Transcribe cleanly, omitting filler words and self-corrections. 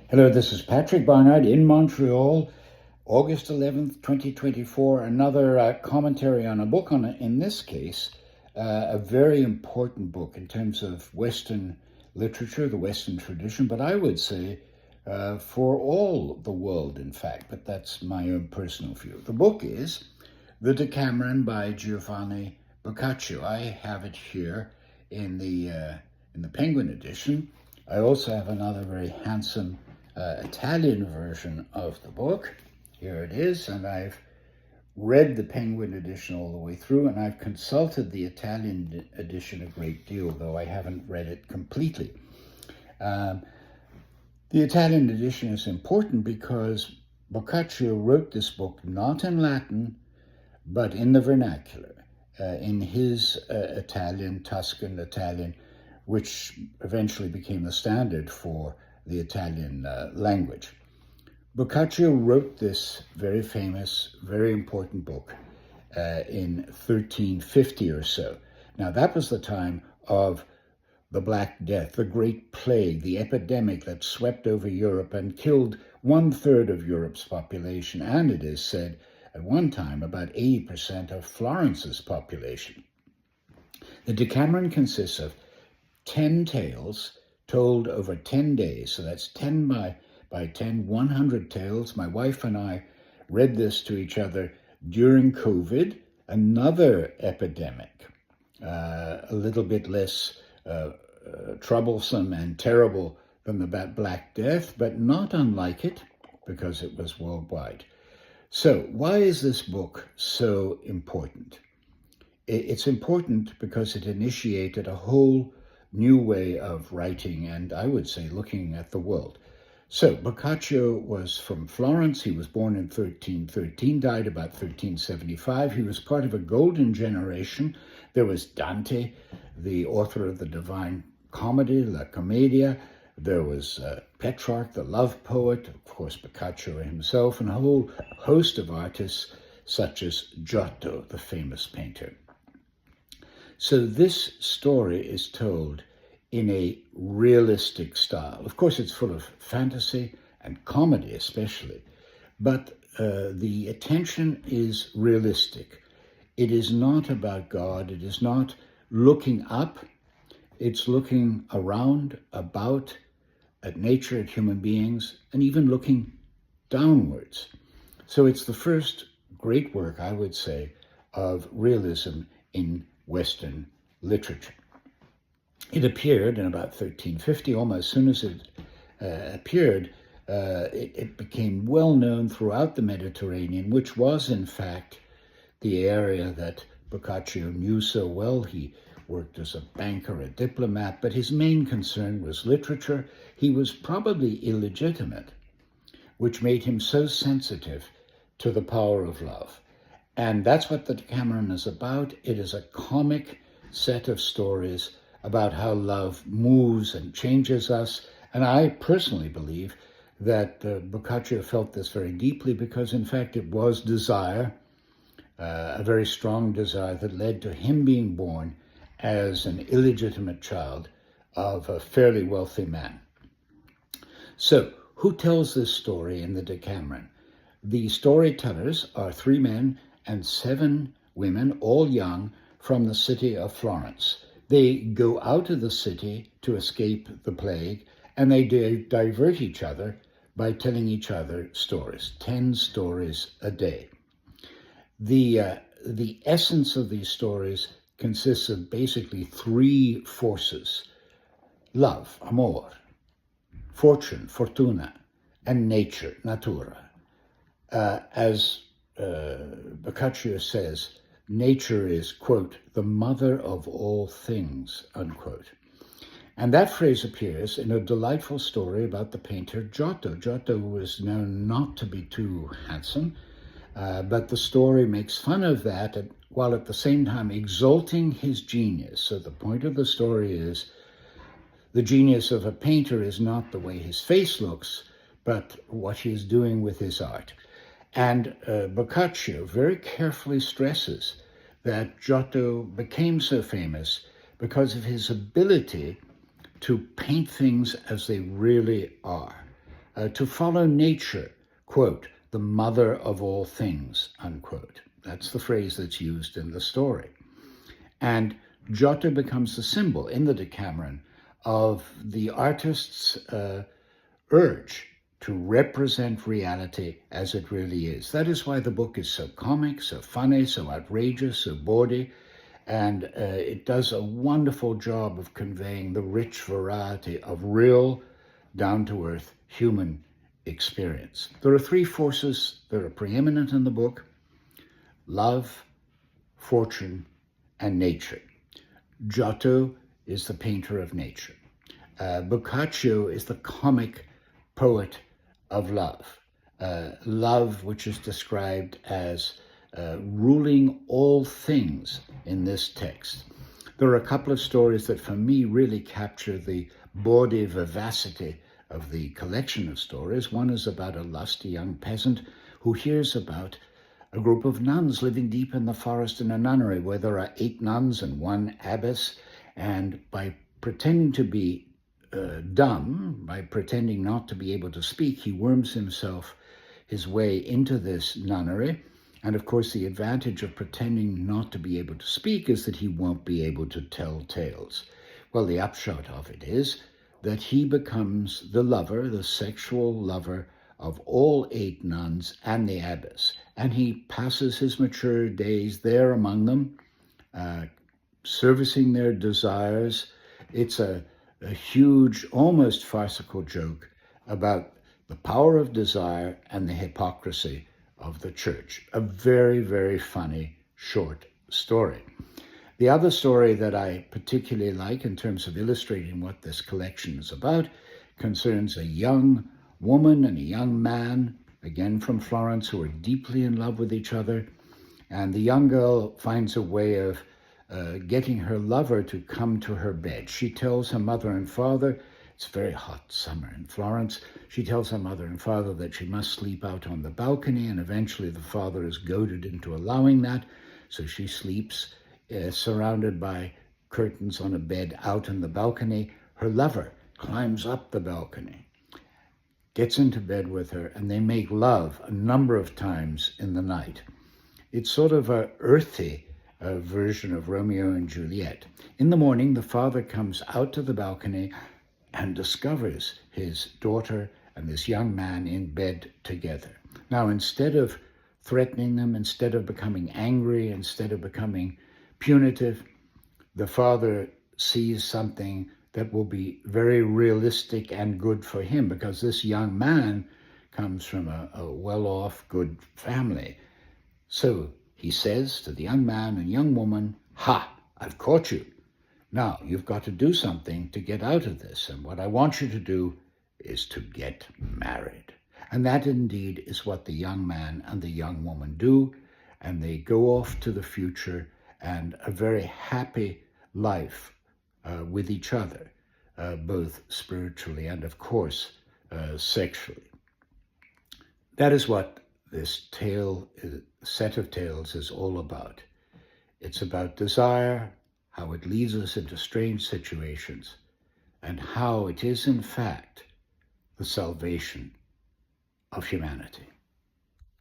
Hello, this is Patrick Barnard in Montreal, August 11th, 2024. Another commentary on a book, in this case, a very important book in terms of Western literature, the Western tradition, but I would say for all the world, in fact, but that's my own personal view. The book is The Decameron by Giovanni Boccaccio. I have it here in the Penguin edition. I also have another very handsome Italian version of the book. Here it is, and I've read the Penguin edition all the way through, and I've consulted the Italian edition a great deal, though I haven't read it completely. The Italian edition is important because Boccaccio wrote this book not in Latin, but in the vernacular, in his Italian, Tuscan Italian, which eventually became the standard for the Italian language. Boccaccio wrote this very famous, very important book in 1350 or so. Now, that was the time of the Black Death, the Great Plague, the epidemic that swept over Europe and killed 1/3 of Europe's population, and it is said at one time about 80% of Florence's population. The Decameron consists of 10 tales told over 10 days. So that's 10 by 10, 100 tales. My wife and I read this to each other during COVID, another epidemic, a little bit less troublesome and terrible than the Black Death, but not unlike it because it was worldwide. So why is this book so important? It's important because it initiated a whole new way of writing and, I would say, looking at the world. So Boccaccio was from Florence. He was born in 1313, died about 1375. He was part of a golden generation. There was Dante, the author of the Divine Comedy, La Commedia. There was Petrarch, the love poet, of course, Boccaccio himself, and a whole host of artists such as Giotto, the famous painter. So this story is told in a realistic style. Of course, it's full of fantasy and comedy especially, but the attention is realistic. It is not about God. It is not looking up. It's looking around, about, at nature, at human beings, and even looking downwards. So it's the first great work, I would say, of realism in Western literature. It appeared in about 1350. Almost as soon as it appeared, it became well known throughout the Mediterranean, which was, in fact, the area that Boccaccio knew so well. He worked as a banker, a diplomat, but his main concern was literature. He was probably illegitimate, which made him so sensitive to the power of love. And that's what the Decameron is about. It is a comic set of stories about how love moves and changes us. And I personally believe that Boccaccio felt this very deeply because, in fact, it was desire, a very strong desire that led to him being born as an illegitimate child of a fairly wealthy man. So, who tells this story in the Decameron? The storytellers are 3 men and 7 women, all young, from the city of Florence. They go out of the city to escape the plague, and they divert each other by telling each other stories, 10 stories a day. The essence of these stories consists of basically 3 forces: love, amor, fortune, fortuna, and nature, natura. As Boccaccio says, nature is, quote, the mother of all things, unquote. And that phrase appears in a delightful story about the painter Giotto. Giotto was known not to be too handsome, but the story makes fun of that while at the same time exalting his genius. So the point of the story is the genius of a painter is not the way his face looks, but what he is doing with his art. And Boccaccio very carefully stresses that Giotto became so famous because of his ability to paint things as they really are. to follow nature, quote, the mother of all things, unquote. That's the phrase that's used in the story. And Giotto becomes the symbol in the Decameron of the artist's urge to represent reality as it really is. That is why the book is so comic, so funny, so outrageous, so bawdy, and it does a wonderful job of conveying the rich variety of real, down-to-earth human experience. There are three forces that are preeminent in the book: love, fortune, and nature. Giotto is the painter of nature. Boccaccio is the comic poet of love. Love, which is described as ruling all things in this text. There are a couple of stories that for me really capture the bawdy vivacity of the collection of stories. One is about a lusty young peasant who hears about a group of nuns living deep in the forest in a nunnery where there are 8 nuns and 1 abbess, and by pretending to be dumb, by pretending not to be able to speak, he worms his way into this nunnery. And of course, the advantage of pretending not to be able to speak is that he won't be able to tell tales. Well, the upshot of it is that he becomes the lover, the sexual lover of all 8 nuns and the abbess. And he passes his mature days there among them, servicing their desires. It's a huge, almost farcical joke about the power of desire and the hypocrisy of the church. A very, very funny short story. The other story that I particularly like in terms of illustrating what this collection is about concerns a young woman and a young man, again from Florence, who are deeply in love with each other. And the young girl finds a way of getting her lover to come to her bed. She tells her mother and father, it's a very hot summer in Florence, she tells her mother and father that she must sleep out on the balcony, and eventually the father is goaded into allowing that. So she sleeps surrounded by curtains on a bed out on the balcony. Her lover climbs up the balcony, gets into bed with her, and they make love a number of times in the night. It's sort of an earthy version of Romeo and Juliet. In the morning, the father comes out to the balcony and discovers his daughter and this young man in bed together. Now, instead of threatening them, instead of becoming angry, instead of becoming punitive, the father sees something that will be very realistic and good for him, because this young man comes from a well-off, good family. So he says to the young man and young woman, "Ha, I've caught you. Now you've got to do something to get out of this. And what I want you to do is to get married." And that indeed is what the young man and the young woman do. And they go off to the future and a very happy life with each other, both spiritually and, of course, sexually. That is what this set of tales is all about. It's about desire, how it leads us into strange situations, and how it is, in fact, the salvation of humanity.